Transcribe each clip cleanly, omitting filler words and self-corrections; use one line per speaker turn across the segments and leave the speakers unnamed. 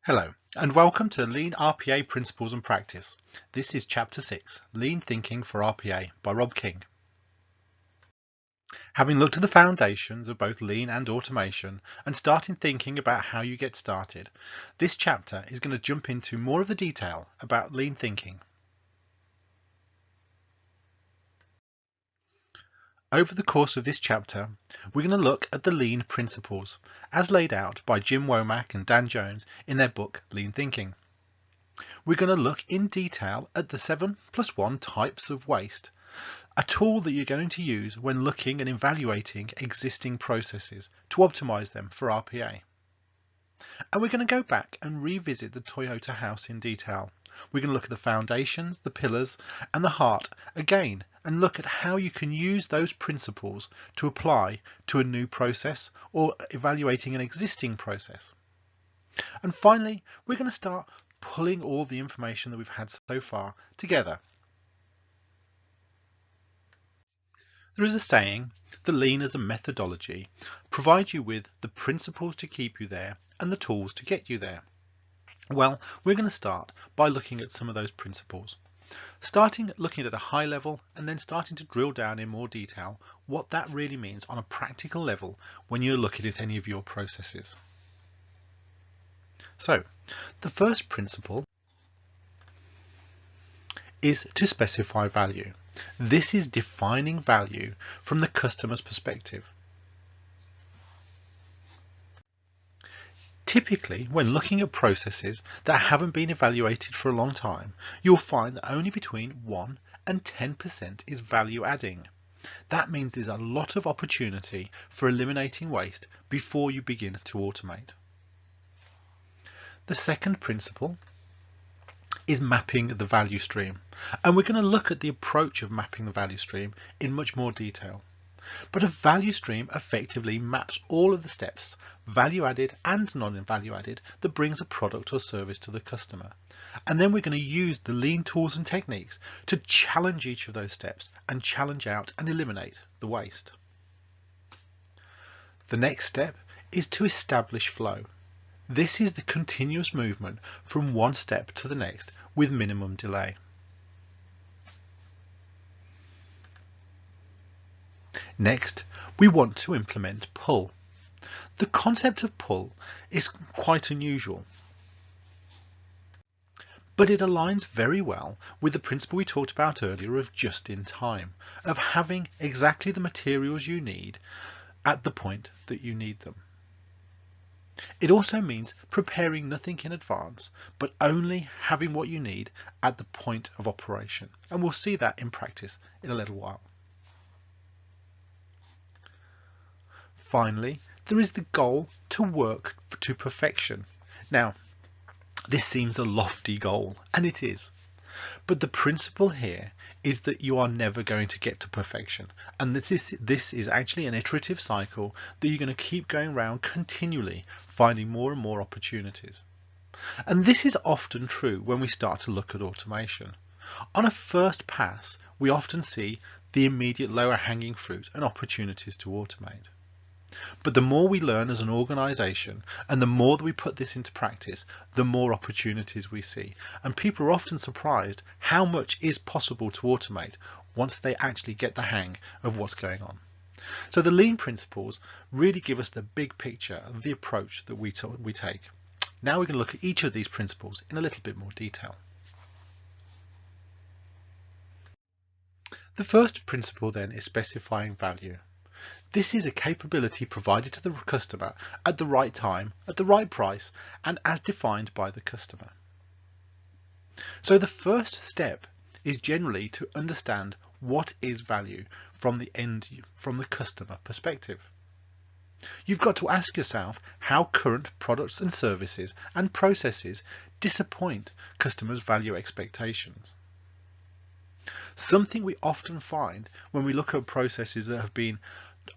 Hello, and welcome to Lean RPA Principles and Practice. This is Chapter 6, Lean Thinking for RPA by Rob King. Having looked at the foundations of both Lean and automation and starting thinking about how you get started, this chapter is going to jump into more of the detail about Lean thinking. Over the course of this chapter, we're going to look at the Lean principles as laid out by Jim Womack and Dan Jones in their book Lean Thinking. We're going to look in detail at the 7+1 types of waste, a tool that you're going to use when looking and evaluating existing processes to optimize them for RPA. And we're going to go back and revisit the Toyota house in detail. We're going to look at the foundations, the pillars, and the heart again, and look at how you can use those principles to apply to a new process or evaluating an existing process. And finally, we're going to start pulling all the information that we've had so far together. There is a saying that Lean as a methodology provides you with the principles to keep you there and the tools to get you there. Well, we're going to start by looking at some of those principles. Looking at a high level and then starting to drill down in more detail what that really means on a practical level when you're looking at any of your processes. So, the first principle is to specify value. This is defining value from the customer's perspective. Typically, when looking at processes that haven't been evaluated for a long time, you'll find that only between 1 and 10% is value adding. That means there's a lot of opportunity for eliminating waste before you begin to automate. The second principle is mapping the value stream, and we're going to look at the approach of mapping the value stream in much more detail. But a value stream effectively maps all of the steps, value added and non-value added, that brings a product or service to the customer. And then we're going to use the Lean tools and techniques to challenge each of those steps and challenge out and eliminate the waste. The next step is to establish flow. This is the continuous movement from one step to the next with minimum delay. Next, we want to implement pull. The concept of pull is quite unusual, but it aligns very well with the principle we talked about earlier of just in time, of having exactly the materials you need at the point that you need them. It also means preparing nothing in advance, but only having what you need at the point of operation. And we'll see that in practice in a little while. Finally, there is the goal to work to perfection. Now, this seems a lofty goal, and it is. But the principle here is that you are never going to get to perfection, and this is actually an iterative cycle that you're going to keep going around continually, finding more and more opportunities. And this is often true when we start to look at automation. On a first pass, we often see the immediate lower hanging fruit and opportunities to automate. But the more we learn as an organization and the more that we put this into practice, the more opportunities we see. And people are often surprised how much is possible to automate once they actually get the hang of what's going on. So the Lean principles really give us the big picture of the approach that we take. Now we're going to look at each of these principles in a little bit more detail. The first principle then is specifying value. This is a capability provided to the customer at the right time, at the right price, and as defined by the customer. So the first step is generally to understand what is value from the customer perspective. You've got to ask yourself how current products and services and processes disappoint customers' value expectations. Something we often find when we look at processes that have been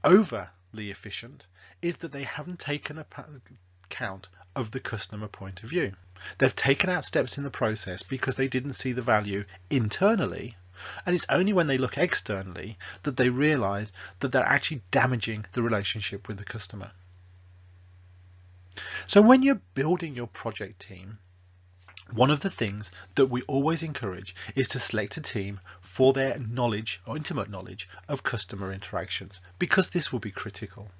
overly efficient is that they haven't taken account of the customer point of view. They've taken out steps in the process because they didn't see the value internally, and it's only when they look externally that they realize that they're actually damaging the relationship with the customer. So when you're building your project team, one of the things that we always encourage is to select a team for their knowledge or intimate knowledge of customer interactions, because this will be critical.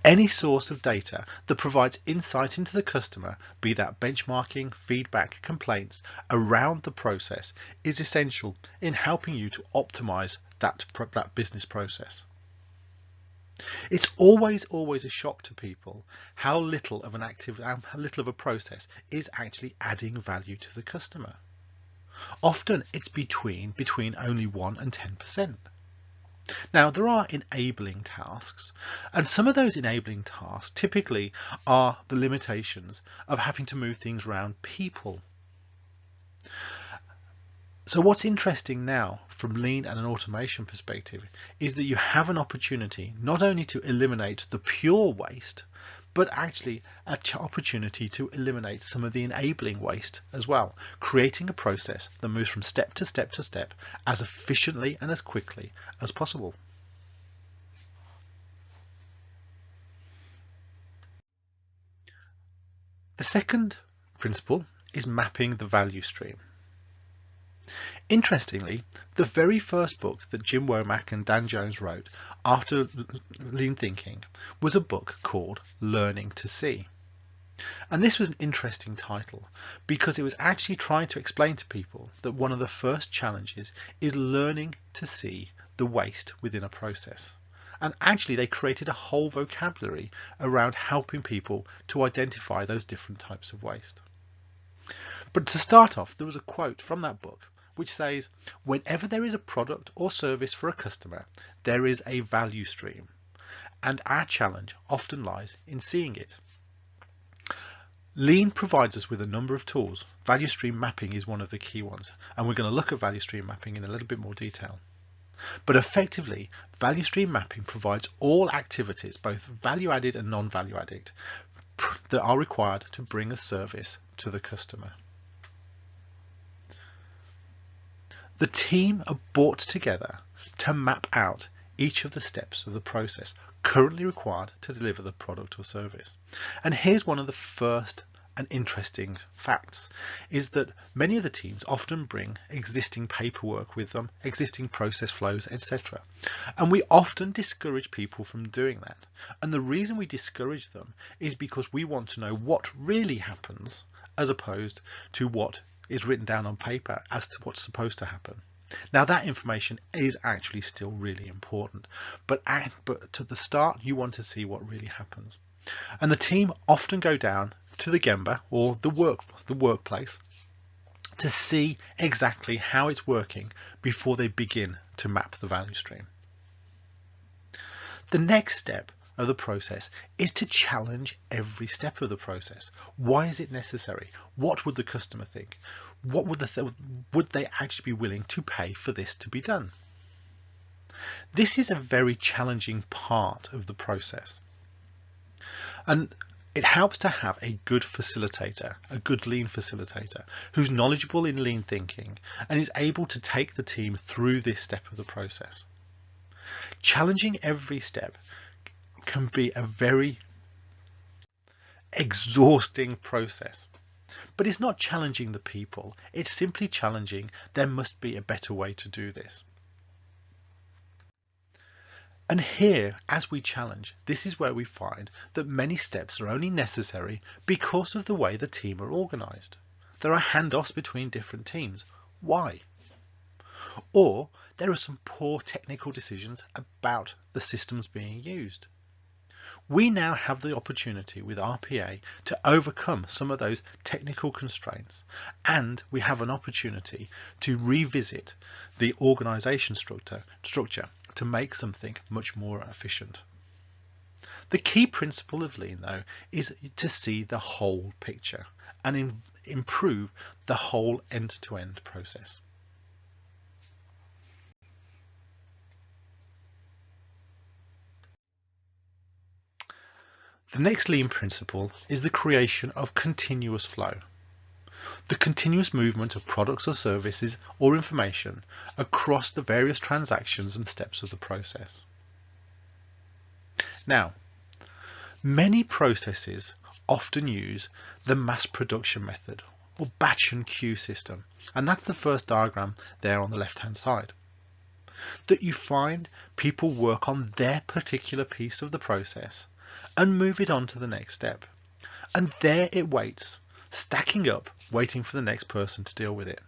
Any source of data that provides insight into the customer, be that benchmarking, feedback, complaints around the process, is essential in helping you to optimize that business process. It's always a shock to people how little of a process is actually adding value to the customer. Often it's between only 1 and 10%. Now, there are enabling tasks, and some of those enabling tasks typically are the limitations of having to move things around people. So what's interesting now from lean and an automation perspective is that you have an opportunity not only to eliminate the pure waste, but actually an opportunity to eliminate some of the enabling waste as well, creating a process that moves from step to step to step as efficiently and as quickly as possible. The second principle is mapping the value stream. Interestingly, the very first book that Jim Womack and Dan Jones wrote after lean thinking was a book called Learning to See. And this was an interesting title because it was actually trying to explain to people that one of the first challenges is learning to see the waste within a process. And actually they created a whole vocabulary around helping people to identify those different types of waste. But to start off, there was a quote from that book which says, whenever there is a product or service for a customer, there is a value stream, and our challenge often lies in seeing it. Lean provides us with a number of tools. Value stream mapping is one of the key ones, and we're going to look at value stream mapping in a little bit more detail. But effectively, value stream mapping provides all activities, both value added and non-value added, that are required to bring a service to the customer. The team are brought together to map out each of the steps of the process currently required to deliver the product or service. And here's one of the first and interesting facts, is that many of the teams often bring existing paperwork with them, existing process flows, etc. And we often discourage people from doing that. And the reason we discourage them is because we want to know what really happens as opposed to what is written down on paper as to what's supposed to happen. Now that information is actually still really important, but to the start you want to see what really happens. And the team often go down to the Gemba or the workplace to see exactly how it's working before they begin to map the value stream. The next step of the process is to challenge every step of the process. Why is it necessary? What would the customer think? What would they actually be willing to pay for this to be done? This is a very challenging part of the process, and it helps to have a good facilitator, a good lean facilitator who's knowledgeable in lean thinking and is able to take the team through this step of the process. Challenging every step can be a very exhausting process, but it's not challenging the people, it's simply challenging there must be a better way to do this. And here, as we challenge, this is where we find that many steps are only necessary because of the way the team are organized. There are handoffs between different teams. Why? Or there are some poor technical decisions about the systems being used. We now have the opportunity with RPA to overcome some of those technical constraints, and we have an opportunity to revisit the organization structure to make something much more efficient. The key principle of lean, though, is to see the whole picture and improve the whole end-to-end process. The next lean principle is the creation of continuous flow. The continuous movement of products or services or information across the various transactions and steps of the process. Now, Many processes often use the mass production method or batch and queue system, and that's the first diagram there on the left hand side. That you find people work on their particular piece of the process and move it on to the next step, and there it waits, stacking up, waiting for the next person to deal with it,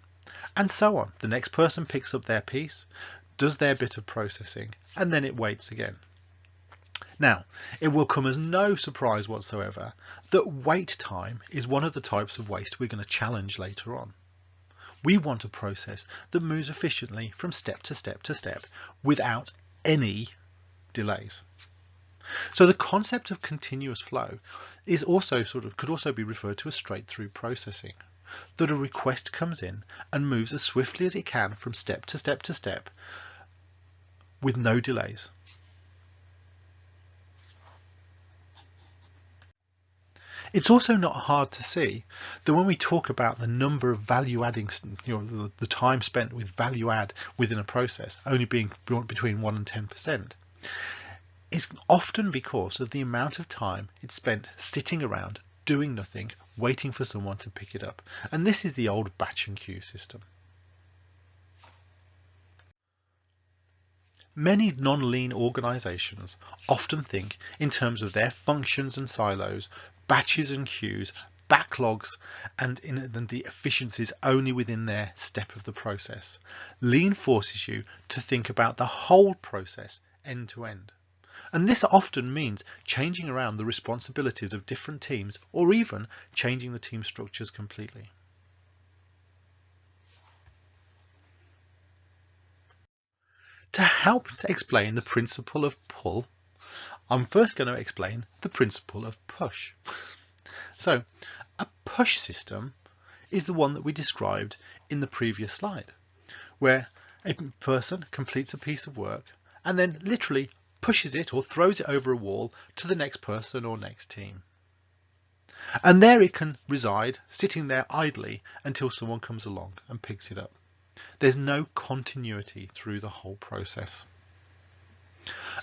and so on. The next person picks up their piece, does their bit of processing, and then it waits again. Now, it will come as no surprise whatsoever that wait time is one of the types of waste we're going to challenge later on. We want a process that moves efficiently from step to step to step without any delays. So the concept of continuous flow is also could also be referred to as straight through processing, that a request comes in and moves as swiftly as it can from step to step to step with no delays. It's also not hard to see that when we talk about the number of value adding, the time spent with value add within a process only being between 1 and 10%, it's often because of the amount of time it's spent sitting around doing nothing, waiting for someone to pick it up. And this is the old batch and queue system. Many non-lean organizations often think in terms of their functions and silos, batches and queues, backlogs, and the efficiencies only within their step of the process. Lean forces you to think about the whole process end to end. And this often means changing around the responsibilities of different teams, or even changing the team structures completely. To help to explain the principle of pull, I'm first going to explain the principle of push. So, a push system is the one that we described in the previous slide, where a person completes a piece of work and then literally pushes it or throws it over a wall to the next person or next team. And there it can reside, sitting there idly until someone comes along and picks it up. There's no continuity through the whole process.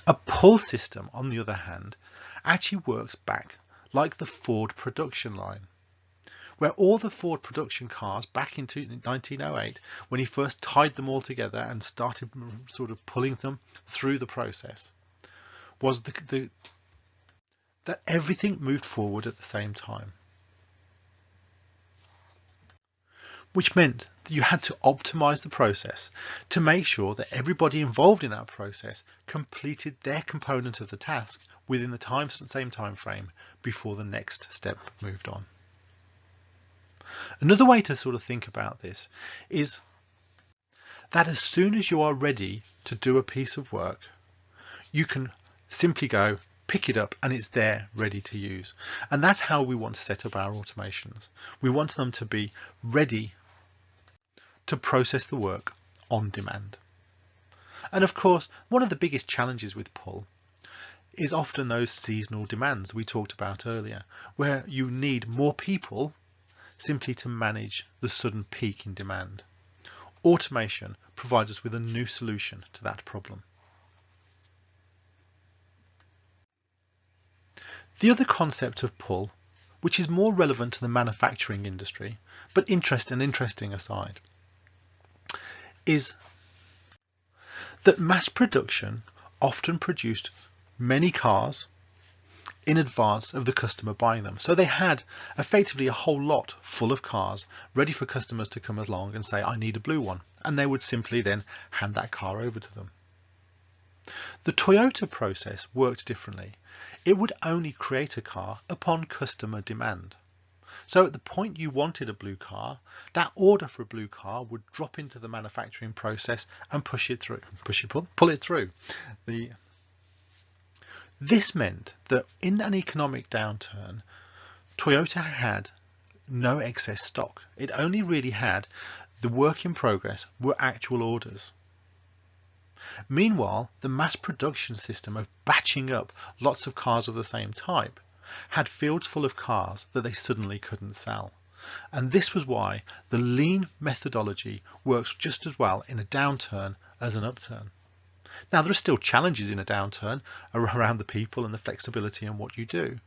A pull system, on the other hand, actually works back like the Ford production line, where all the Ford production cars back in 1908, when he first tied them all together and started sort of pulling them through the process, was that everything moved forward at the same time. Which meant that you had to optimize the process to make sure that everybody involved in that process completed their component of the task within the same time frame before the next step moved on. Another way to sort of think about this is that as soon as you are ready to do a piece of work, you can simply go, pick it up, and it's there ready to use. And that's how we want to set up our automations. We want them to be ready to process the work on demand. And of course, one of the biggest challenges with pull is often those seasonal demands we talked about earlier, where you need more people simply to manage the sudden peak in demand. Automation provides us with a new solution to that problem. The other concept of pull, which is more relevant to the manufacturing industry, but interesting aside, is that mass production often produced many cars in advance of the customer buying them. So they had effectively a whole lot full of cars ready for customers to come along and say, I need a blue one. And they would simply then hand that car over to them. The Toyota process worked differently. It would only create a car upon customer demand. So at the point you wanted a blue car, that order for a blue car would drop into the manufacturing process and pull it through. This meant that in an economic downturn, Toyota had no excess stock. It only really had the work in progress were actual orders. Meanwhile, the mass production system of batching up lots of cars of the same type had fields full of cars that they suddenly couldn't sell. And this was why the lean methodology works just as well in a downturn as an upturn. Now, there are still challenges in a downturn around the people and the flexibility in what you do.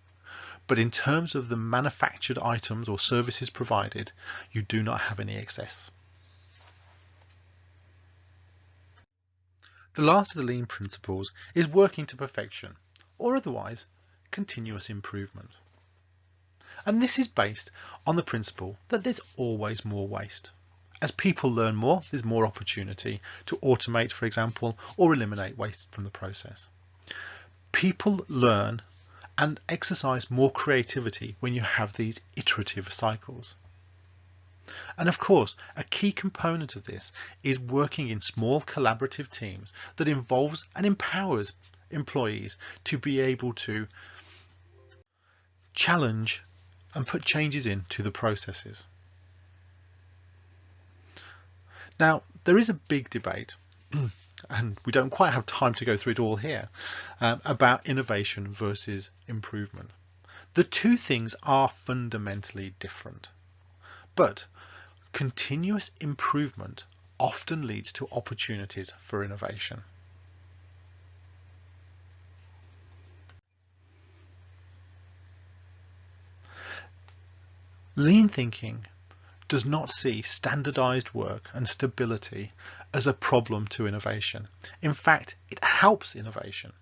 But in terms of the manufactured items or services provided, you do not have any excess. The last of the lean principles is working to perfection, or otherwise continuous improvement. And this is based on the principle that there's always more waste. As people learn more, there's more opportunity to automate, for example, or eliminate waste from the process. People learn and exercise more creativity when you have these iterative cycles. And of course, a key component of this is working in small collaborative teams that involves and empowers employees to be able to challenge and put changes into the processes. Now, there is a big debate, and we don't quite have time to go through it all here, about innovation versus improvement. The two things are fundamentally different, but continuous improvement often leads to opportunities for innovation. Lean thinking does not see standardized work and stability as a problem to innovation. In fact, it helps innovation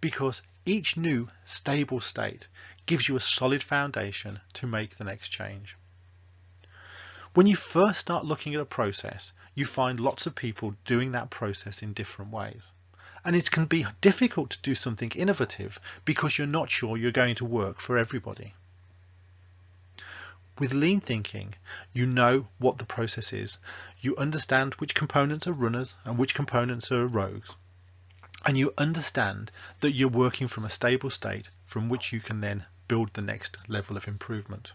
because each new stable state gives you a solid foundation to make the next change. When you first start looking at a process, you find lots of people doing that process in different ways. And it can be difficult to do something innovative because you're not sure you're going to work for everybody. With lean thinking, you know what the process is. You understand which components are runners and which components are rogues. And you understand that you're working from a stable state from which you can then build the next level of improvement.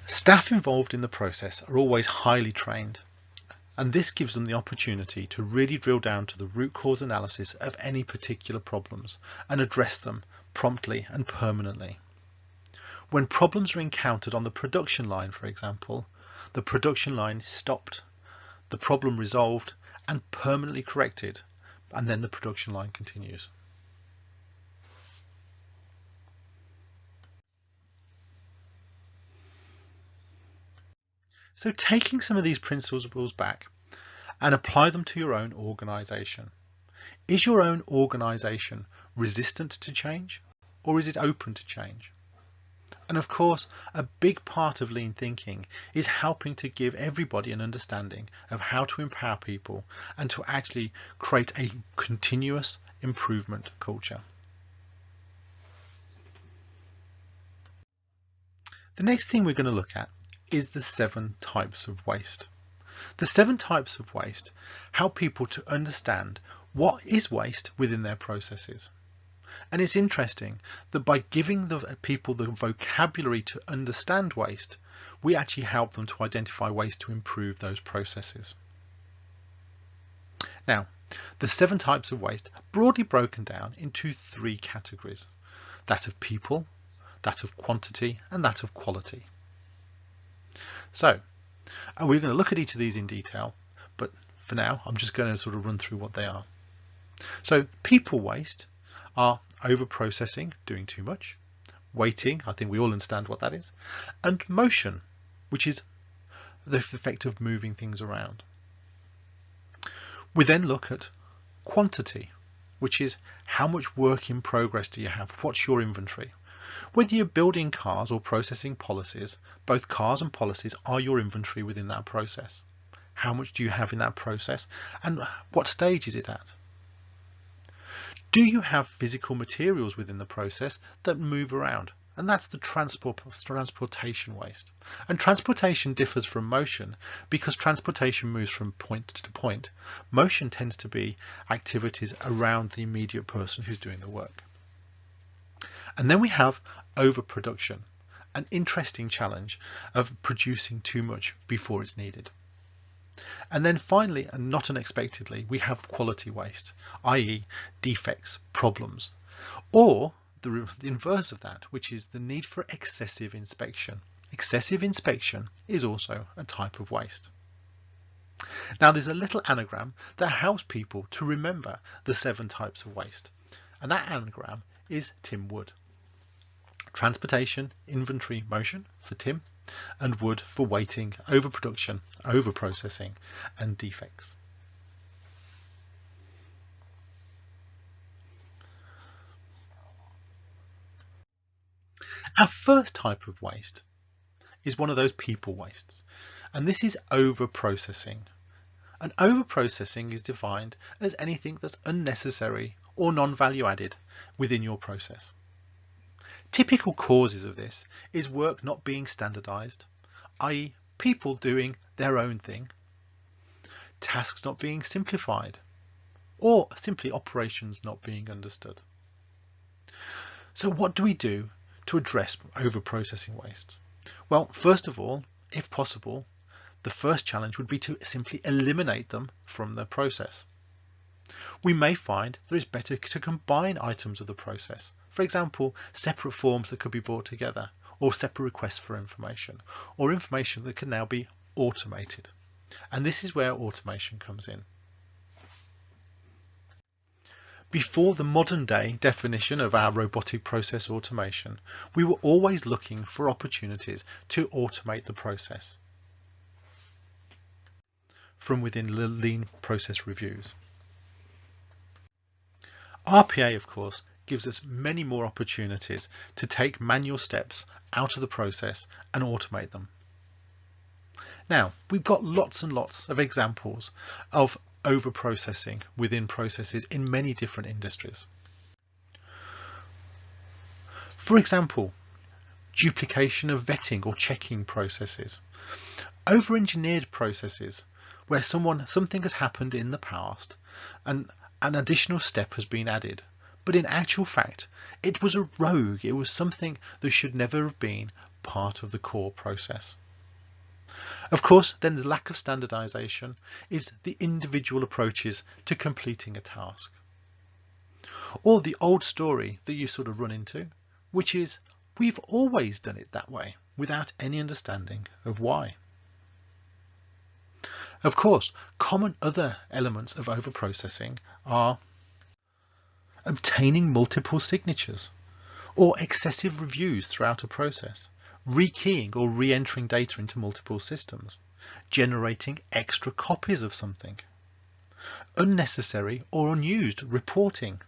Staff involved in the process are always highly trained, and this gives them the opportunity to really drill down to the root cause analysis of any particular problems and address them promptly and permanently. When problems are encountered on the production line, for example, the production line is stopped, the problem resolved and permanently corrected, and then the production line continues. So taking some of these principles back and apply them to your own organization. Is your own organization resistant to change, or is it open to change? And of course, a big part of lean thinking is helping to give everybody an understanding of how to empower people and to actually create a continuous improvement culture. The next thing we're going to look at is the 7 types of waste. The 7 types of waste help people to understand what is waste within their processes. And it's interesting that by giving the people the vocabulary to understand waste, we actually help them to identify ways to improve those processes. Now, the 7 types of waste are broadly broken down into 3 categories: that of people, that of quantity, and that of quality. So, we're going to look at each of these in detail, but for now, I'm just going to sort of run through what they are. So, people waste are over-processing, doing too much, waiting, I think we all understand what that is, and motion, which is the effect of moving things around. We then look at quantity, which is how much work in progress do you have, what's your inventory. Whether you're building cars or processing policies, both cars and policies are your inventory within that process. How much do you have in that process, and what stage is it at? Do you have physical materials within the process that move around? And that's the transportation waste. And transportation differs from motion because transportation moves from point to point. Motion tends to be activities around the immediate person who's doing the work. And then we have overproduction, an interesting challenge of producing too much before it's needed. And then finally, and not unexpectedly, we have quality waste, i.e. defects, problems, or the inverse of that, which is the need for excessive inspection. Excessive inspection is also a type of waste. Now there's a little anagram that helps people to remember the 7 types of waste, and that anagram is Tim Wood. Transportation, inventory, motion for Tim, and Wood for waiting, overproduction, overprocessing, and defects. Our first type of waste is one of those people wastes, and this is overprocessing. And overprocessing is defined as anything that's unnecessary or non-value added within your process. Typical causes of this is work not being standardized, i.e. people doing their own thing, tasks not being simplified, or simply operations not being understood. So what do we do to address overprocessing wastes? Well, first of all, if possible, the first challenge would be to simply eliminate them from the process. We may find that it's better to combine items of the process. For example, separate forms that could be brought together, or separate requests for information, or information that can now be automated. And this is where automation comes in. Before the modern day definition of our robotic process automation, we were always looking for opportunities to automate the process from within lean process reviews. RPA, of course, gives us many more opportunities to take manual steps out of the process and automate them. Now, we've got lots and lots of examples of overprocessing within processes in many different industries. For example, duplication of vetting or checking processes, over-engineered processes where something has happened in the past and an additional step has been added, but in actual fact it was a rogue, it was something that should never have been part of the core process. Of course, then the lack of standardization is the individual approaches to completing a task. Or the old story that you sort of run into, which is we've always done it that way without any understanding of why. Of course, common other elements of overprocessing are obtaining multiple signatures or excessive reviews throughout a process, rekeying or re-entering data into multiple systems, generating extra copies of something, unnecessary or unused reporting,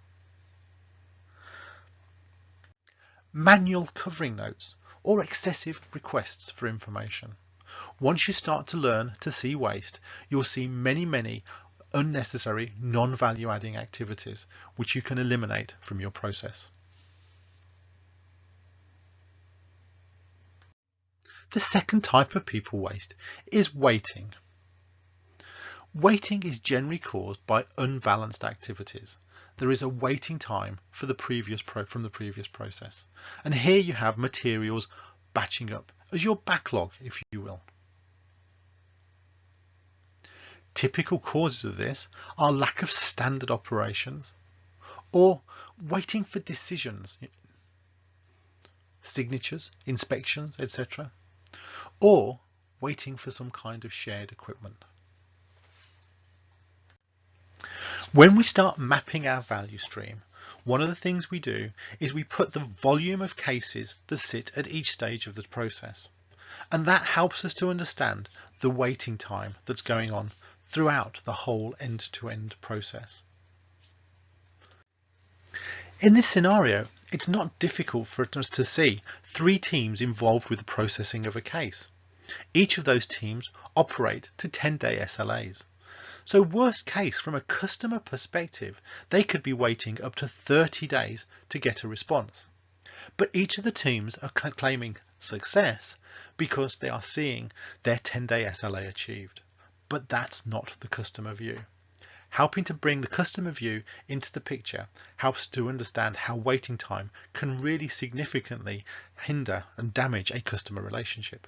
manual covering notes, or excessive requests for information. Once you start to learn to see waste, you'll see many unnecessary non-value adding activities which you can eliminate from your process. The second type of people waste is waiting. Waiting is generally caused by unbalanced activities. There is a waiting time for the previous process. And here you have materials batching up as your backlog, if you will. Typical causes of this are lack of standard operations or waiting for decisions, signatures, inspections, etc., or waiting for some kind of shared equipment. When we start mapping our value stream, one of the things we do is we put the volume of cases that sit at each stage of the process. And that helps us to understand the waiting time that's going on throughout the whole end-to-end process. In this scenario, it's not difficult for us to see 3 teams involved with the processing of a case. Each of those teams operate to 10-day SLAs. So worst case, from a customer perspective, they could be waiting up to 30 days to get a response. But each of the teams are claiming success because they are seeing their 10-day SLA achieved. But that's not the customer view. Helping to bring the customer view into the picture helps to understand how waiting time can really significantly hinder and damage a customer relationship.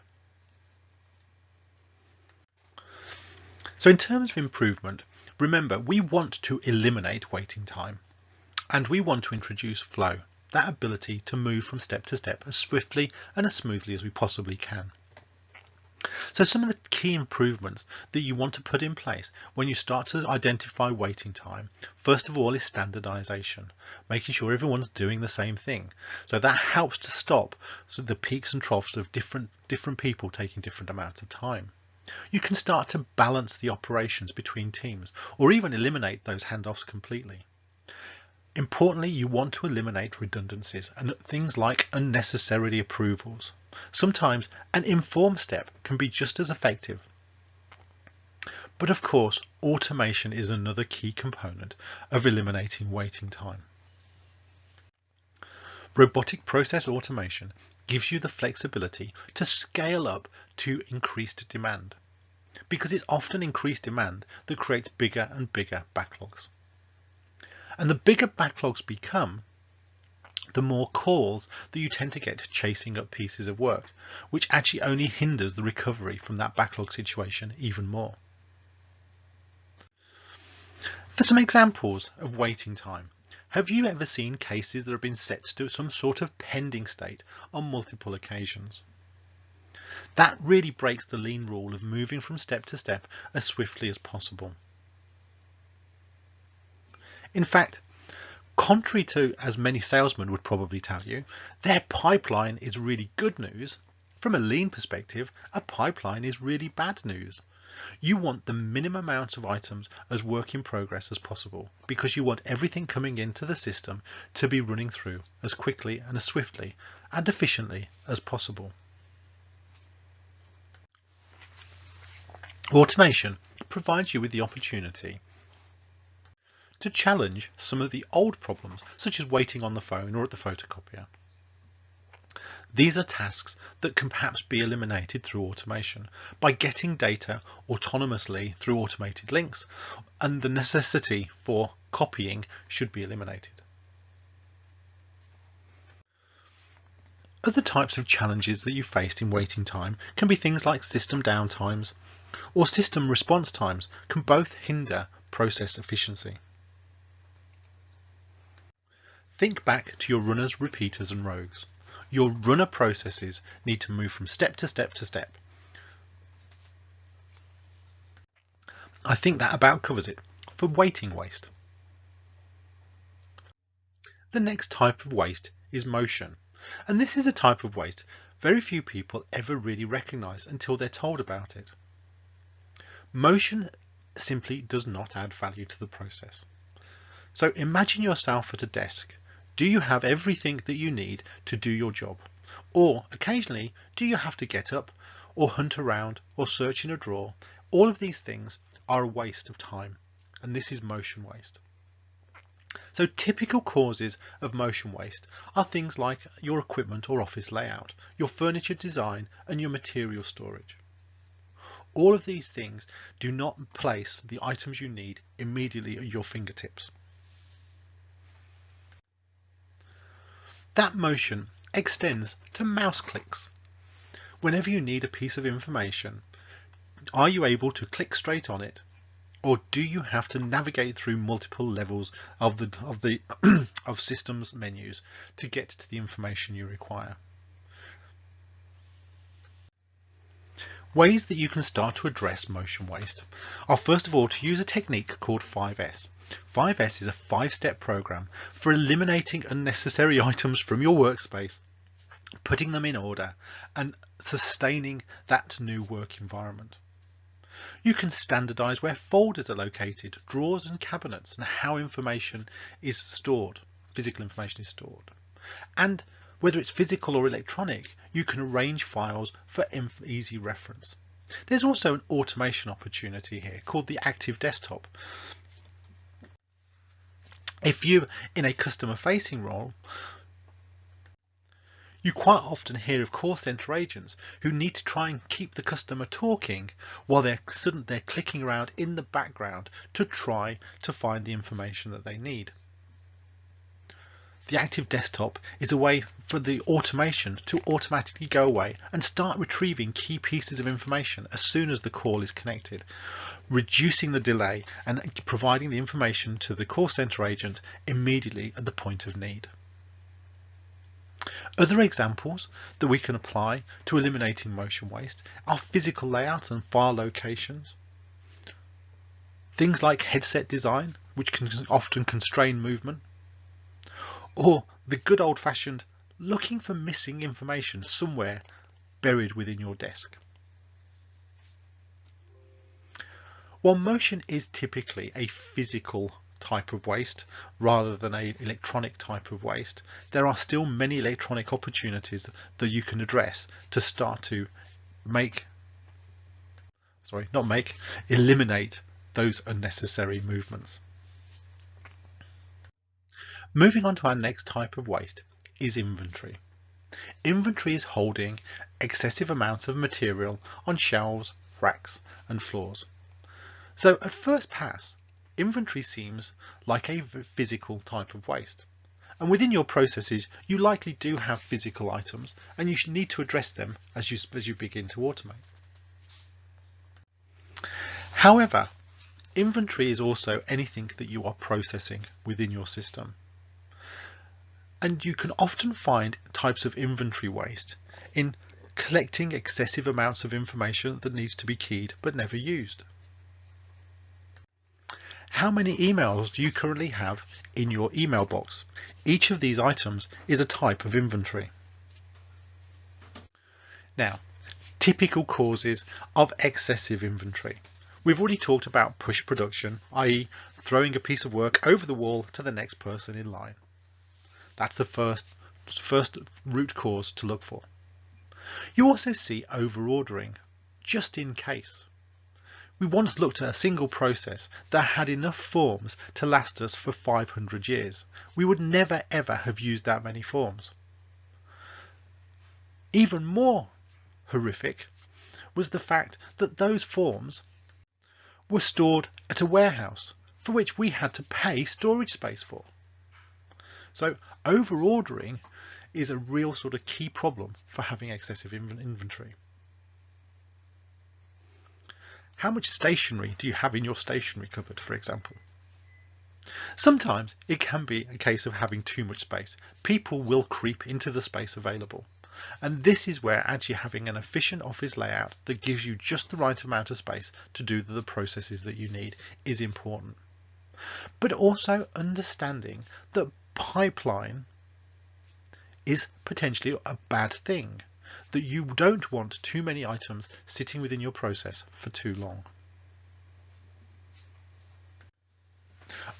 So in terms of improvement, remember, we want to eliminate waiting time and we want to introduce flow, that ability to move from step to step as swiftly and as smoothly as we possibly can. So some of the key improvements that you want to put in place when you start to identify waiting time, first of all, is standardization, making sure everyone's doing the same thing. So that helps to stop the peaks and troughs of different people taking different amounts of time. You can start to balance the operations between teams or even eliminate those handoffs completely. Importantly, you want to eliminate redundancies and things like unnecessary approvals. Sometimes an informed step can be just as effective. But of course, automation is another key component of eliminating waiting time. Robotic process automation gives you the flexibility to scale up to increased demand, because it's often increased demand that creates bigger and bigger backlogs. And the bigger backlogs become, the more calls that you tend to get chasing up pieces of work, which actually only hinders the recovery from that backlog situation even more. For some examples of waiting time, have you ever seen cases that have been set to some sort of pending state on multiple occasions? That really breaks the lean rule of moving from step to step as swiftly as possible. In fact, contrary to as many salesmen would probably tell you, their pipeline is really good news. From a lean perspective, a pipeline is really bad news. You want the minimum amount of items as work in progress as possible, because you want everything coming into the system to be running through as quickly and as swiftly and efficiently as possible. Automation provides you with the opportunity to challenge some of the old problems, such as waiting on the phone or at the photocopier. These are tasks that can perhaps be eliminated through automation by getting data autonomously through automated links, and the necessity for copying should be eliminated. Other types of challenges that you faced in waiting time can be things like system downtimes or system response times can both hinder process efficiency. Think back to your runners, repeaters and rogues. Your runner processes need to move from step to step to step. I think that about covers it for waiting waste. The next type of waste is motion. And this is a type of waste very few people ever really recognize until they're told about it. Motion simply does not add value to the process. So imagine yourself at a desk. Do you have everything that you need to do your job? Or occasionally, do you have to get up or hunt around or search in a drawer? All of these things are a waste of time, and this is motion waste. So typical causes of motion waste are things like your equipment or office layout, your furniture design, and your material storage. All of these things do not place the items you need immediately at your fingertips. That motion extends to mouse clicks. Whenever you need a piece of information, are you able to click straight on it, or do you have to navigate through multiple levels of systems menus to get to the information you require? Ways that you can start to address motion waste are, first of all, to use a technique called 5S. 5S is a 5-step program for eliminating unnecessary items from your workspace, putting them in order, and sustaining that new work environment. You can standardize where folders are located, drawers and cabinets, and how information is stored, physical information is stored. And whether it's physical or electronic, you can arrange files for easy reference. There's also an automation opportunity here called the active desktop. If you're in a customer facing role, you quite often hear of call center agents who need to try and keep the customer talking while they're clicking around in the background to try to find the information that they need. The active desktop is a way for the automation to automatically go away and start retrieving key pieces of information as soon as the call is connected, reducing the delay and providing the information to the call center agent immediately at the point of need. Other examples that we can apply to eliminating motion waste are physical layout and file locations. Things like headset design, which can often constrain movement, or the good old-fashioned looking for missing information somewhere buried within your desk. While motion is typically a physical type of waste rather than an electronic type of waste, there are still many electronic opportunities that you can address to start to eliminate those unnecessary movements. Moving on to our next type of waste is inventory. Inventory is holding excessive amounts of material on shelves, racks and floors. So at first pass, inventory seems like a physical type of waste. And within your processes, you likely do have physical items and you should need to address them as you begin to automate. However, inventory is also anything that you are processing within your system. And you can often find types of inventory waste in collecting excessive amounts of information that needs to be keyed but never used. How many emails do you currently have in your email box? Each of these items is a type of inventory. Now, typical causes of excessive inventory. We've already talked about push production, i.e. throwing a piece of work over the wall to the next person in line. That's the first root cause to look for. You also see over-ordering, just in case. We once looked at a single process that had enough forms to last us for 500 years. We would never ever have used that many forms. Even more horrific was the fact that those forms were stored at a warehouse for which we had to pay storage space for. So over-ordering is a real sort of key problem for having excessive inventory. How much stationery do you have in your stationery cupboard, for example? Sometimes it can be a case of having too much space. People will creep into the space available. And this is where actually having an efficient office layout that gives you just the right amount of space to do the processes that you need is important. But also understanding that pipeline is potentially a bad thing, that you don't want too many items sitting within your process for too long.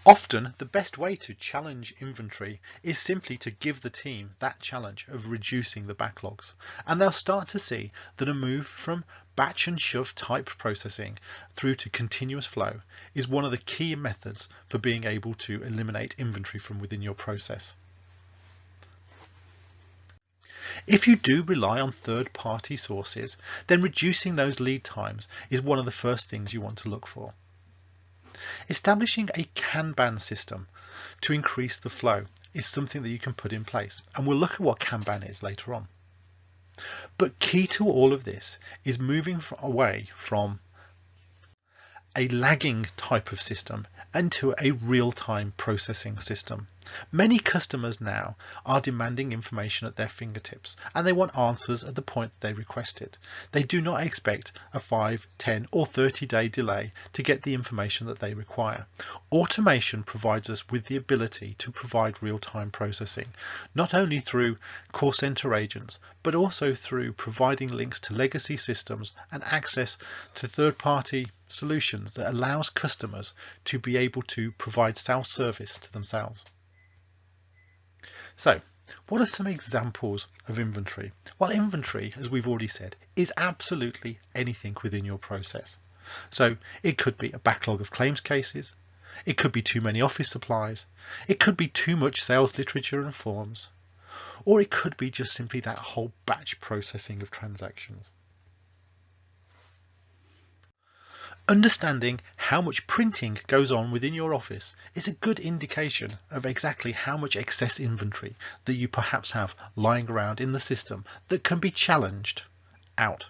Often the best way to challenge inventory is simply to give the team that challenge of reducing the backlogs, and they'll start to see that a move from batch and shove type processing through to continuous flow is one of the key methods for being able to eliminate inventory from within your process. If you do rely on third-party sources, then reducing those lead times is one of the first things you want to look for. Establishing a Kanban system to increase the flow is something that you can put in place, and we'll look at what Kanban is later on. But key to all of this is moving away from a lagging type of system into a real-time processing system. Many customers now are demanding information at their fingertips, and they want answers at the point that they request it. They do not expect a 5, 10 or 30-day delay to get the information that they require. Automation provides us with the ability to provide real-time processing, not only through call center agents, but also through providing links to legacy systems and access to third-party solutions that allows customers to be able to provide self-service to themselves. So, what are some examples of inventory? Well, inventory, as we've already said, is absolutely anything within your process. So it could be a backlog of claims cases, it could be too many office supplies, it could be too much sales literature and forms, or it could be just simply that whole batch processing of transactions. Understanding how much printing goes on within your office is a good indication of exactly how much excess inventory that you perhaps have lying around in the system that can be challenged out.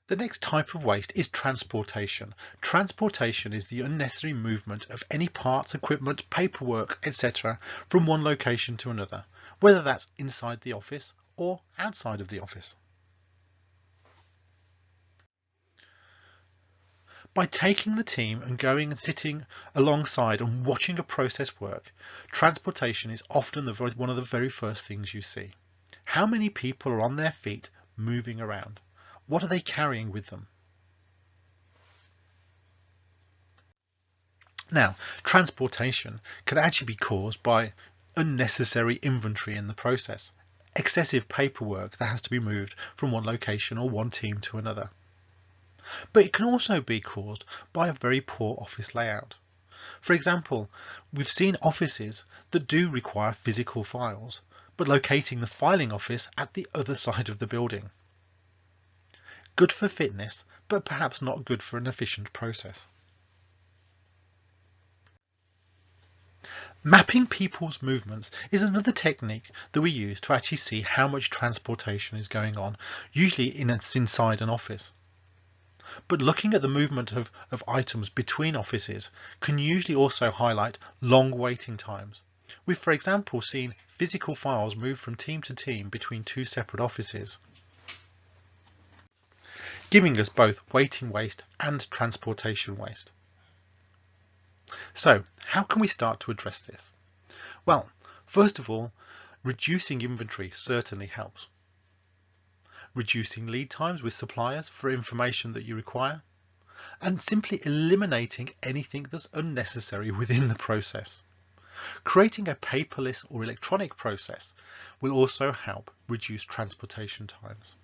The next type of waste is transportation. Transportation is the unnecessary movement of any parts, equipment, paperwork, etc. from one location to another, whether that's inside the office or outside of the office. By taking the team and going and sitting alongside and watching a process work, transportation is often one of the very first things you see. How many people are on their feet moving around? What are they carrying with them? Now, transportation can actually be caused by unnecessary inventory in the process, excessive paperwork that has to be moved from one location or one team to another. But it can also be caused by a very poor office layout. For example, we've seen offices that do require physical files, but locating the filing office at the other side of the building. Good for fitness, but perhaps not good for an efficient process. Mapping people's movements is another technique that we use to actually see how much transportation is going on, usually inside an office. But looking at the movement of items between offices can usually also highlight long waiting times. We've, for example, seen physical files move from team to team between two separate offices, giving us both waiting waste and transportation waste. So, how can we start to address this? Well, first of all, reducing inventory certainly helps. Reducing lead times with suppliers for information that you require, and simply eliminating anything that's unnecessary within the process. Creating a paperless or electronic process will also help reduce transportation times.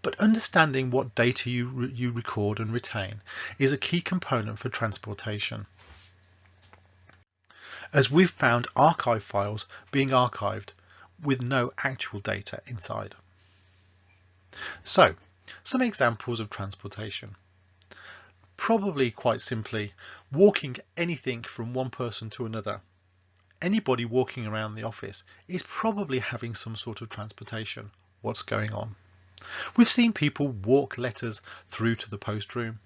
But understanding what data you record and retain is a key component for transportation, as we've found archive files being archived with no actual data inside. So, some examples of transportation. Probably quite simply, walking anything from one person to another. Anybody walking around the office is probably having some sort of transportation. What's going on? We've seen people walk letters through to the post room,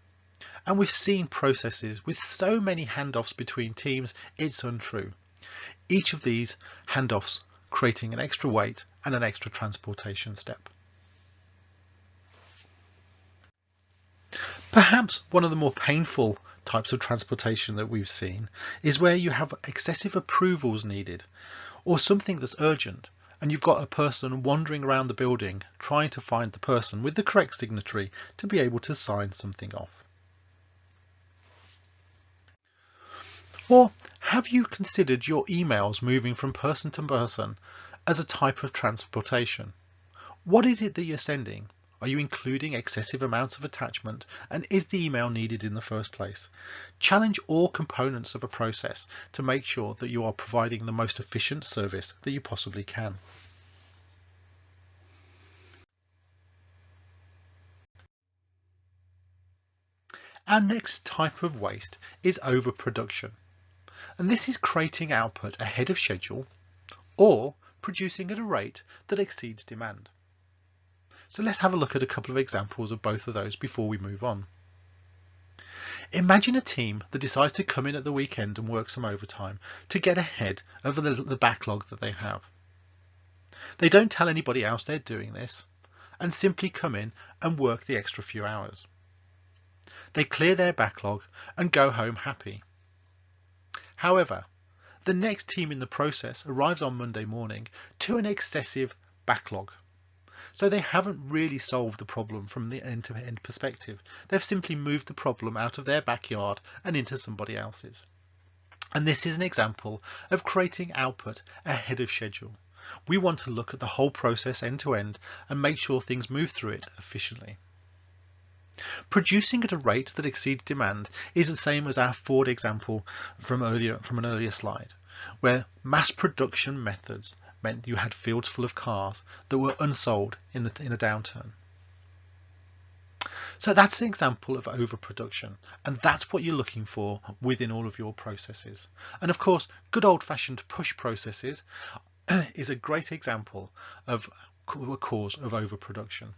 and we've seen processes with so many handoffs between teams, it's untrue. Each of these handoffs creating an extra weight and an extra transportation step. Perhaps one of the more painful types of transportation that we've seen is where you have excessive approvals needed, or something that's urgent, and you've got a person wandering around the building trying to find the person with the correct signatory to be able to sign something off. Or have you considered your emails moving from person to person as a type of transportation? What is it that you're sending? Are you including excessive amounts of attachment, and is the email needed in the first place? Challenge all components of a process to make sure that you are providing the most efficient service that you possibly can. Our next type of waste is overproduction, and this is creating output ahead of schedule or producing at a rate that exceeds demand. So let's have a look at a couple of examples of both of those before we move on. Imagine a team that decides to come in at the weekend and work some overtime to get ahead of the backlog that they have. They don't tell anybody else they're doing this and simply come in and work the extra few hours. They clear their backlog and go home happy. However, the next team in the process arrives on Monday morning to an excessive backlog. So they haven't really solved the problem from the end-to-end perspective. They've simply moved the problem out of their backyard and into somebody else's. And this is an example of creating output ahead of schedule. We want to look at the whole process end to end and make sure things move through it efficiently. Producing at a rate that exceeds demand is the same as our Ford example from an earlier slide, where mass production methods meant you had fields full of cars that were unsold in a downturn. So that's an example of overproduction, and that's what you're looking for within all of your processes. And of course, good old-fashioned push processes is a great example of a cause of overproduction.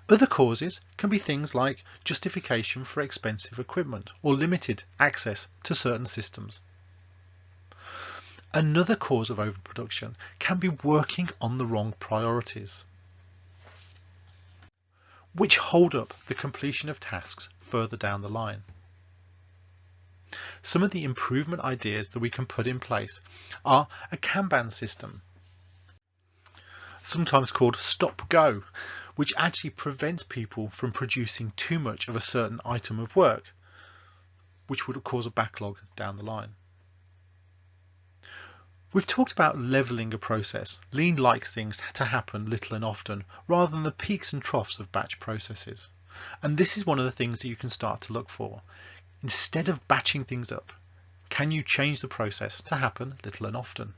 Other causes can be things like justification for expensive equipment or limited access to certain systems. Another cause of overproduction can be working on the wrong priorities, which hold up the completion of tasks further down the line. Some of the improvement ideas that we can put in place are a Kanban system, sometimes called stop-go, which actually prevents people from producing too much of a certain item of work, which would cause a backlog down the line. We've talked about leveling a process. Lean likes things to happen little and often, rather than the peaks and troughs of batch processes. And this is one of the things that you can start to look for. Instead of batching things up, can you change the process to happen little and often?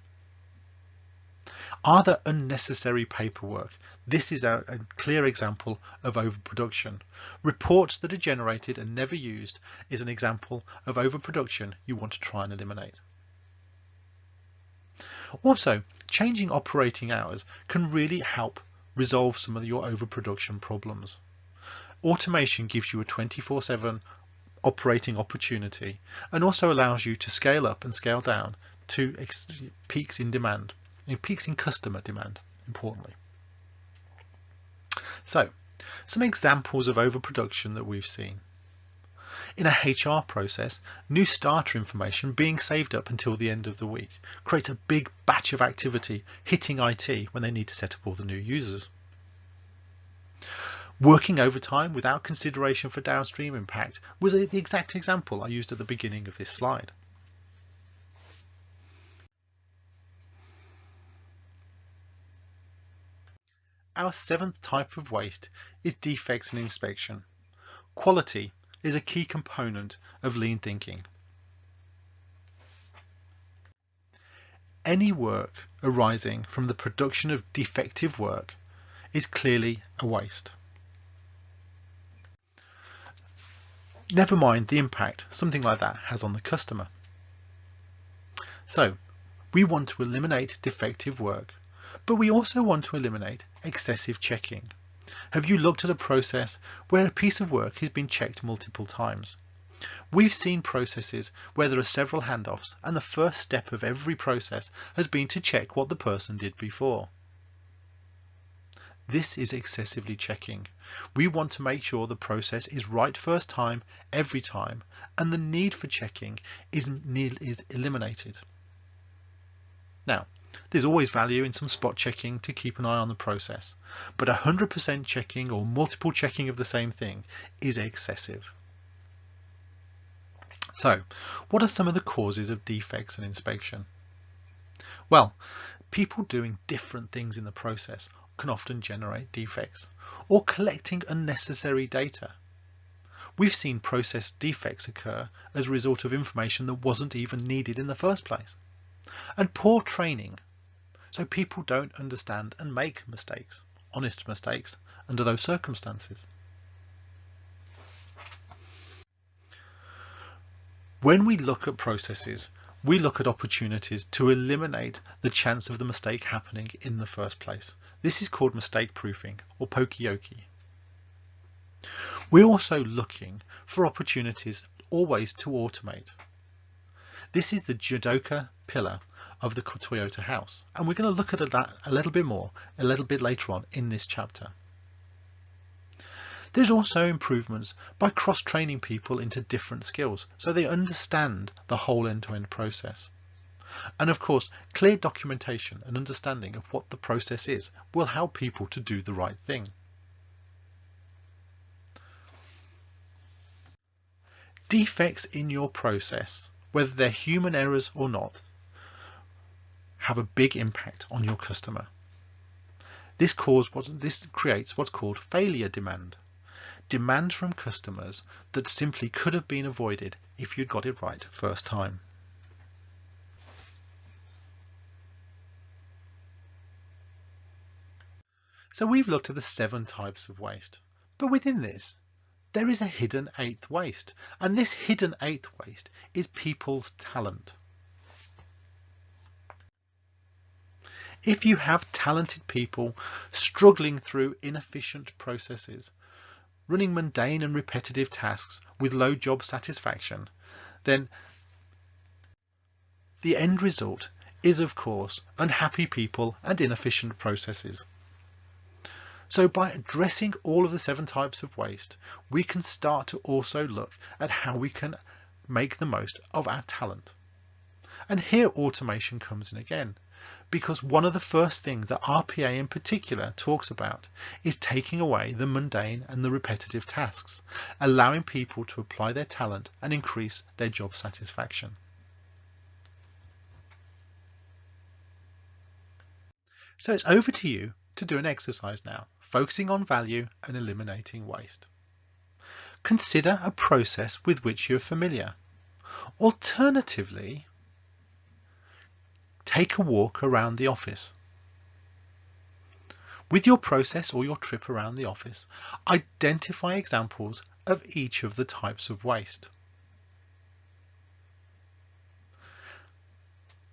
Are there unnecessary paperwork? This is a clear example of overproduction. Reports that are generated and never used is an example of overproduction you want to try and eliminate. Also, changing operating hours can really help resolve some of your overproduction problems. Automation gives you a 24/7 operating opportunity and also allows you to scale up and scale down to peaks in demand, peaks in customer demand, importantly. So, some examples of overproduction that we've seen. In a HR process, new starter information being saved up until the end of the week creates a big batch of activity hitting IT when they need to set up all the new users. Working overtime without consideration for downstream impact was the exact example I used at the beginning of this slide. Our seventh type of waste is defects and inspection. Quality is a key component of lean thinking. Any work arising from the production of defective work is clearly a waste. Never mind the impact something like that has on the customer. So, we want to eliminate defective work, but we also want to eliminate excessive checking. Have you looked at a process where a piece of work has been checked multiple times? We've seen processes where there are several handoffs and the first step of every process has been to check what the person did before. This is excessively checking. We want to make sure the process is right first time, every time, and the need for checking is eliminated. Now, there's always value in some spot checking to keep an eye on the process, but 100% checking or multiple checking of the same thing is excessive. So, what are some of the causes of defects and inspection? Well, people doing different things in the process can often generate defects, or collecting unnecessary data. We've seen process defects occur as a result of information that wasn't even needed in the first place. And poor training, so people don't understand and make mistakes, honest mistakes, under those circumstances. When we look at processes, we look at opportunities to eliminate the chance of the mistake happening in the first place. This is called mistake proofing or pokeyoki. We're also looking for opportunities always to automate. This is the Jidoka pillar of the Toyota house, and we're going to look at that a little bit more a little bit later on in this chapter. There's also improvements by cross-training people into different skills so they understand the whole end-to-end process. And of course, clear documentation and understanding of what the process is will help people to do the right thing. Defects in your process, whether they're human errors or not, have a big impact on your customer. This creates what's called failure demand. Demand from customers that simply could have been avoided if you'd got it right first time. So we've looked at the 7 types of waste, but within this, there is a hidden 8th waste, and this hidden 8th waste is people's talent. If you have talented people struggling through inefficient processes, running mundane and repetitive tasks with low job satisfaction, then the end result is, of course, unhappy people and inefficient processes. So by addressing all of the 7 types of waste, we can start to also look at how we can make the most of our talent. And here automation comes in again, because one of the first things that RPA in particular talks about is taking away the mundane and the repetitive tasks, allowing people to apply their talent and increase their job satisfaction. So it's over to you to do an exercise now, focusing on value and eliminating waste. Consider a process with which you're familiar. Alternatively, take a walk around the office. With your process or your trip around the office, identify examples of each of the types of waste.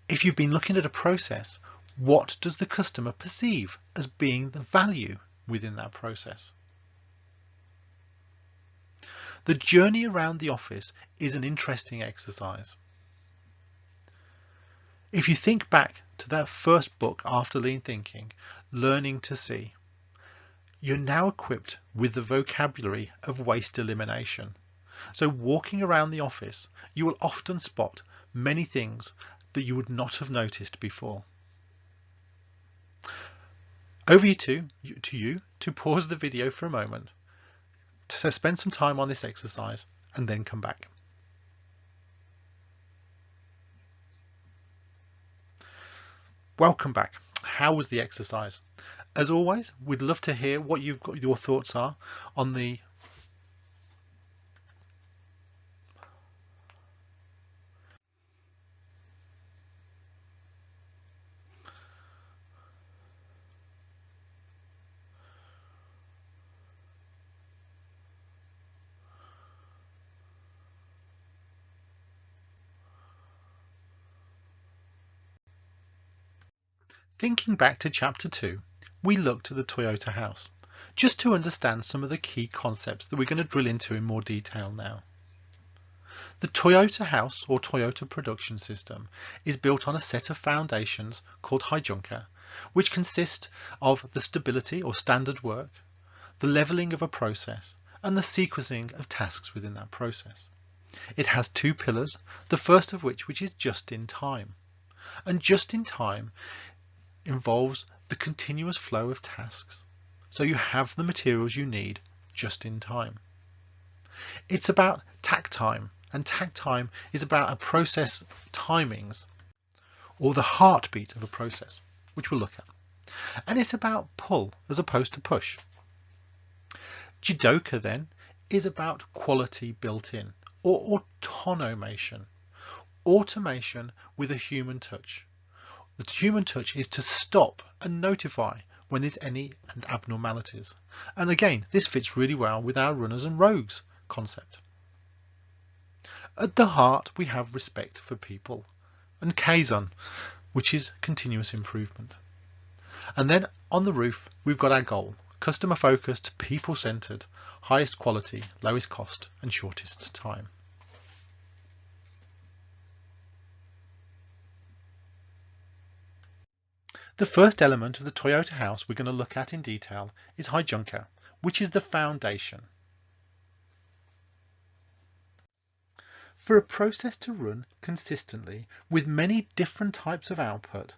If you've been looking at a process, what does the customer perceive as being the value within that process? The journey around the office is an interesting exercise. If you think back to that first book after Lean Thinking, Learning to See, you're now equipped with the vocabulary of waste elimination. So walking around the office, you will often spot many things that you would not have noticed before. Over to you to pause the video for a moment, so spend some time on this exercise and then come back. Welcome back. How was the exercise? As always, we'd love to hear what your thoughts are on the Thinking back to Chapter 2, we looked at the Toyota house, just to understand some of the key concepts that we're going to drill into in more detail now. The Toyota house or Toyota production system is built on a set of foundations called Heijunka, which consist of the stability or standard work, the leveling of a process, and the sequencing of tasks within that process. It has 2 pillars, the first of which is just in time. And just in time involves the continuous flow of tasks, so you have the materials you need just in time. It's about takt time, and takt time is about a process timings, or the heartbeat of a process, which we'll look at. And it's about pull as opposed to push. Jidoka then is about quality built in, or automation, automation with a human touch. The human touch is to stop and notify when there's any abnormalities. And again, this fits really well with our runners and rogues concept. At the heart, we have respect for people, and Kaizen, which is continuous improvement. And then on the roof, we've got our goal: customer focused, people centered, highest quality, lowest cost, and shortest time. The first element of the Toyota house we're going to look at in detail is Heijunka, which is the foundation. For a process to run consistently with many different types of output,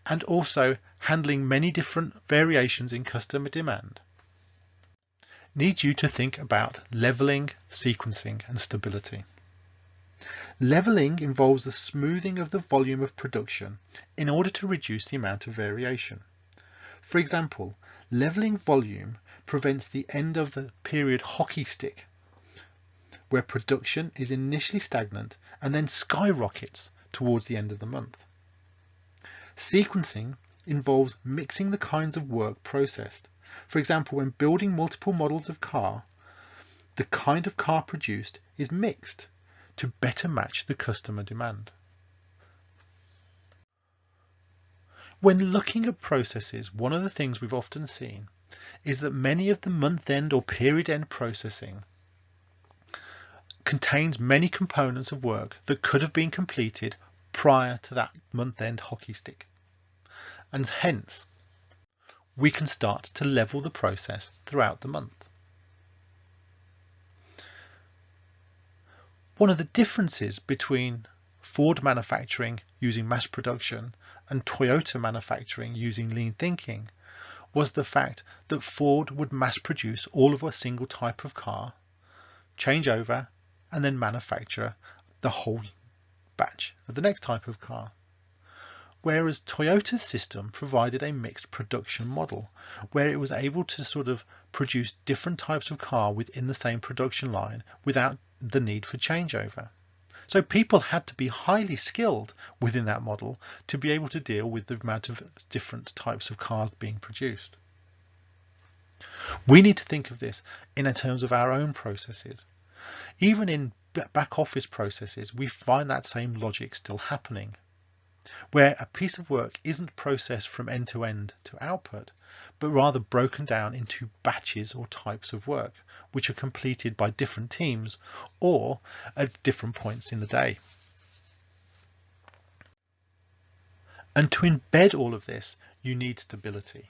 and also handling many different variations in customer demand, needs you to think about leveling, sequencing, and stability. Leveling involves the smoothing of the volume of production in order to reduce the amount of variation. For example, leveling volume prevents the end of the period hockey stick, where production is initially stagnant and then skyrockets towards the end of the month. Sequencing involves mixing the kinds of work processed. For example, when building multiple models of car, the kind of car produced is mixed to better match the customer demand. When looking at processes, one of the things we've often seen is that many of the month-end or period-end processing contains many components of work that could have been completed prior to that month-end hockey stick. And hence, we can start to level the process throughout the month. One of the differences between Ford manufacturing using mass production and Toyota manufacturing using lean thinking was the fact that Ford would mass produce all of a single type of car, change over, and then manufacture the whole batch of the next type of car. Whereas Toyota's system provided a mixed production model where it was able to sort of produce different types of car within the same production line without the need for changeover. So people had to be highly skilled within that model to be able to deal with the amount of different types of cars being produced. We need to think of this in terms of our own processes. Even in back office processes, we find that same logic still happening, where a piece of work isn't processed from end to end to output, but rather broken down into batches or types of work, which are completed by different teams or at different points in the day. And to embed all of this, you need stability.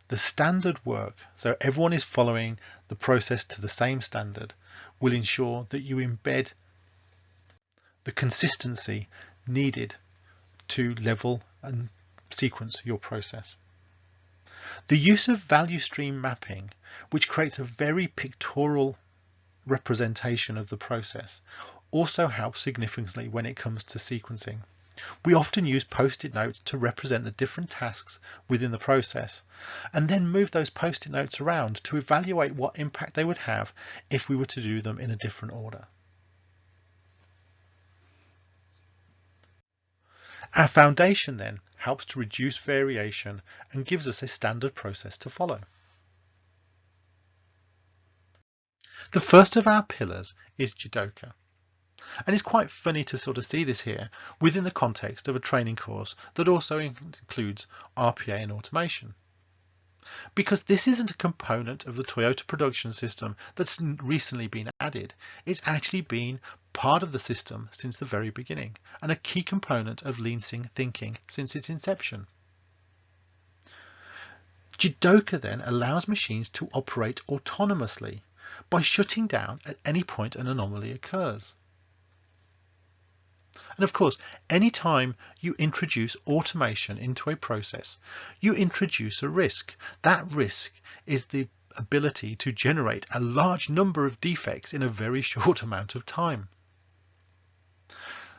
The standard work, so everyone is following the process to the same standard, will ensure that you embed the consistency needed to level and sequence your process. The use of value stream mapping, which creates a very pictorial representation of the process, also helps significantly when it comes to sequencing. We often use post-it notes to represent the different tasks within the process, and then move those post-it notes around to evaluate what impact they would have if we were to do them in a different order. Our foundation then helps to reduce variation and gives us a standard process to follow. The first of our pillars is Jidoka. And it's quite funny to sort of see this here within the context of a training course that also includes RPA and automation. Because this isn't a component of the Toyota production system that's recently been added. It's actually been part of the system since the very beginning and a key component of lean thinking since its inception. Jidoka then allows machines to operate autonomously by shutting down at any point an anomaly occurs. And of course, anytime you introduce automation into a process, you introduce a risk. That risk is the ability to generate a large number of defects in a very short amount of time.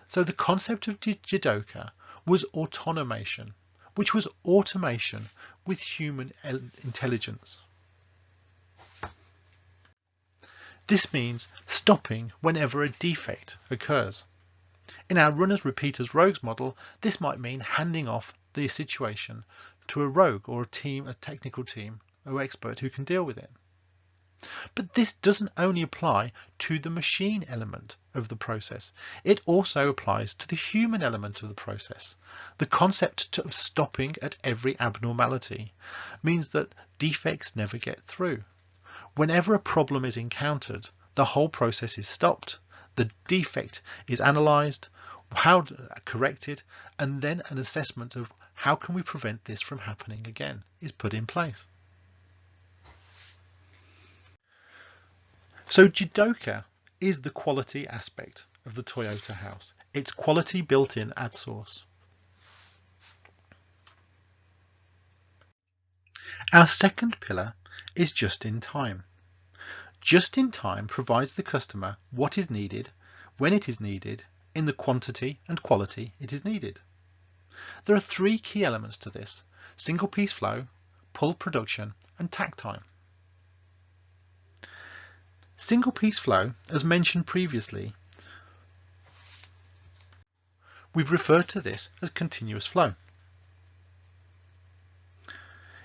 So the concept of Jidoka was automation, which was automation with human intelligence. This means stopping whenever a defect occurs. In our runners, repeaters, rogues model, this might mean handing off the situation to a rogue or a technical team or expert who can deal with it. But this doesn't only apply to the machine element of the process. It also applies to the human element of the process. The concept of stopping at every abnormality means that defects never get through. Whenever a problem is encountered, the whole process is stopped. The defect is analysed, how corrected, and then an assessment of how can we prevent this from happening again is put in place. So Jidoka is the quality aspect of the Toyota house. It's quality built in at source. Our second pillar is just in time. Just in time provides the customer what is needed, when it is needed, in the quantity and quality it is needed. There are three key elements to this: single piece flow, pull production, and takt time. Single piece flow, as mentioned previously, we've referred to this as continuous flow.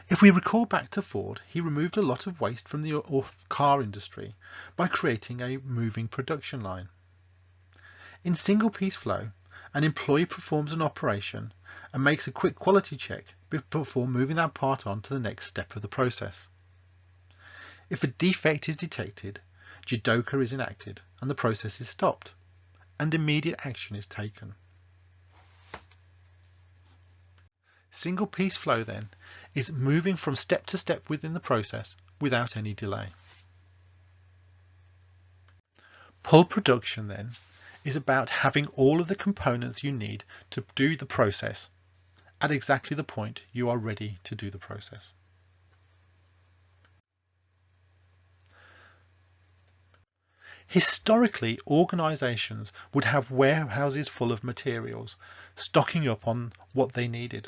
If we recall back to Ford, he removed a lot of waste from the car industry by creating a moving production line. In single piece flow, an employee performs an operation and makes a quick quality check before moving that part on to the next step of the process. If a defect is detected, Jidoka is enacted and the process is stopped, and immediate action is taken. Single piece flow then is moving from step to step within the process without any delay. Pull production then is about having all of the components you need to do the process at exactly the point you are ready to do the process. Historically, organizations would have warehouses full of materials, stocking up on what they needed.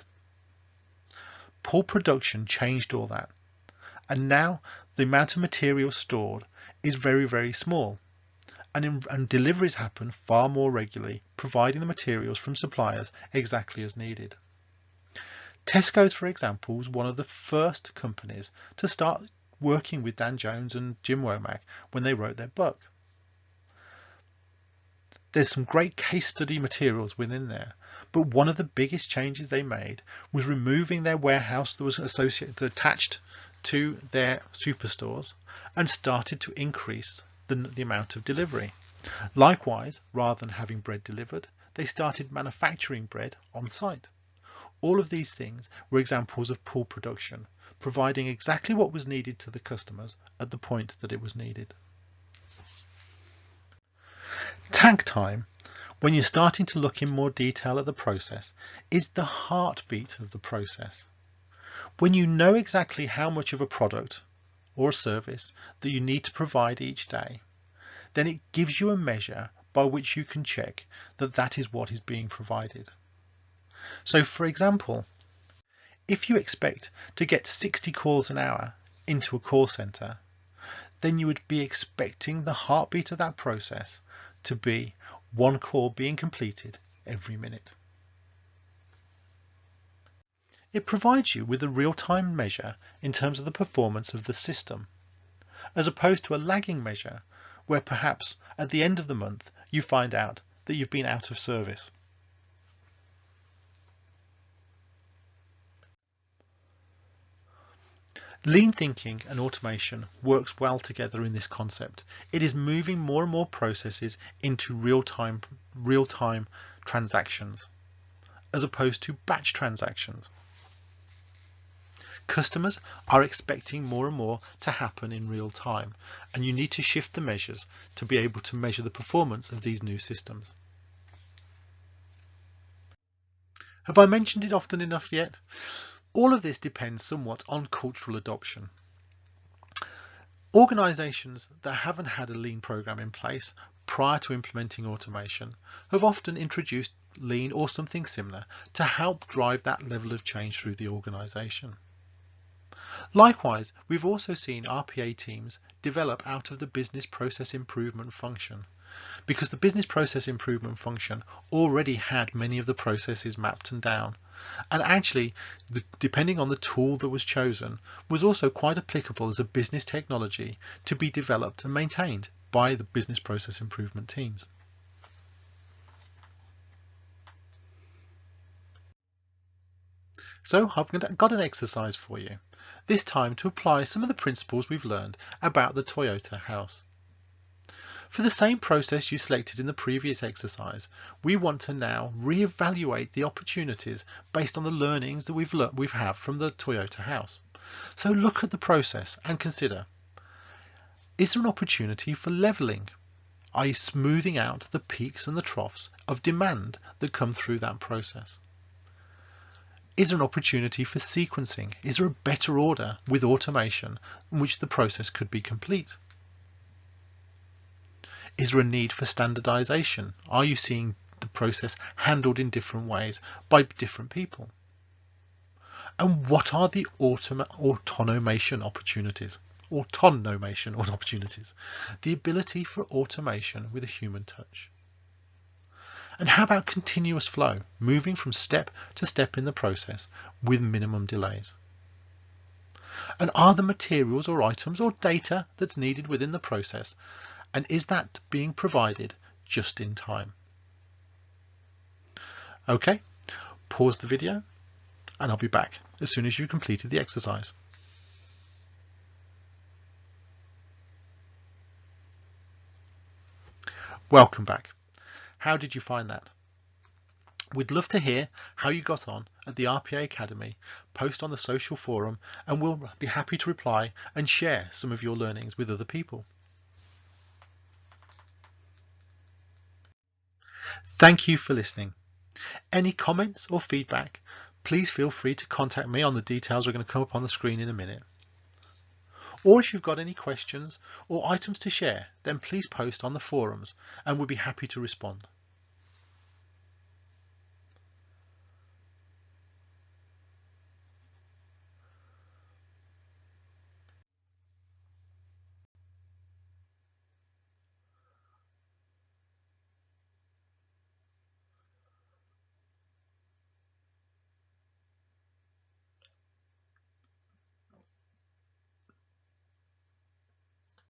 Pull production changed all that, and now the amount of material stored is very, very small, and deliveries happen far more regularly, providing the materials from suppliers exactly as needed. Tesco's, for example, was one of the first companies to start working with Dan Jones and Jim Womack when they wrote their book. There's some great case study materials within there, but one of the biggest changes they made was removing their warehouse that was attached to their superstores and started to increase the amount of delivery. Likewise, rather than having bread delivered, they started manufacturing bread on site. All of these things were examples of pull production, providing exactly what was needed to the customers at the point that it was needed. Tag time, when you're starting to look in more detail at the process, is the heartbeat of the process. When you know exactly how much of a product or a service that you need to provide each day, then it gives you a measure by which you can check that that is what is being provided. So, for example, if you expect to get 60 calls an hour into a call center, then you would be expecting the heartbeat of that process to be one call being completed every minute. It provides you with a real-time measure in terms of the performance of the system, as opposed to a lagging measure where perhaps at the end of the month you find out that you've been out of service. Lean thinking and automation works well together in this concept. It is moving more and more processes into real-time transactions, as opposed to batch transactions. Customers are expecting more and more to happen in real time, and you need to shift the measures to be able to measure the performance of these new systems. Have I mentioned it often enough yet? All of this depends somewhat on cultural adoption. Organizations that haven't had a lean program in place prior to implementing automation have often introduced lean or something similar to help drive that level of change through the organization. Likewise, we've also seen RPA teams develop out of the business process improvement function, because the business process improvement function already had many of the processes mapped and down, and actually, depending on the tool that was chosen, was also quite applicable as a business technology to be developed and maintained by the business process improvement teams. So I've got an exercise for you, this time to apply some of the principles we've learned about the Toyota house. For the same process you selected in the previous exercise, we want to now re-evaluate the opportunities based on the learnings that we've had from the Toyota house. So look at the process and consider, is there an opportunity for leveling, i.e. smoothing out the peaks and the troughs of demand that come through that process? Is there an opportunity for sequencing? Is there a better order with automation in which the process could be complete? Is there a need for standardization? Are you seeing the process handled in different ways by different people? And what are the automation opportunities? The ability for automation with a human touch. And how about continuous flow, moving from step to step in the process with minimum delays? And are the materials or items or data that's needed within the process, and is that being provided just in time? Okay, pause the video and I'll be back as soon as you've completed the exercise. Welcome back. How did you find that? We'd love to hear how you got on at the RPA Academy. Post on the social forum and we'll be happy to reply and share some of your learnings with other people. Thank you for listening. Any comments or feedback, please feel free to contact me on the details are going to come up on the screen in a minute. Or if you've got any questions or items to share, then please post on the forums and we'll be happy to respond.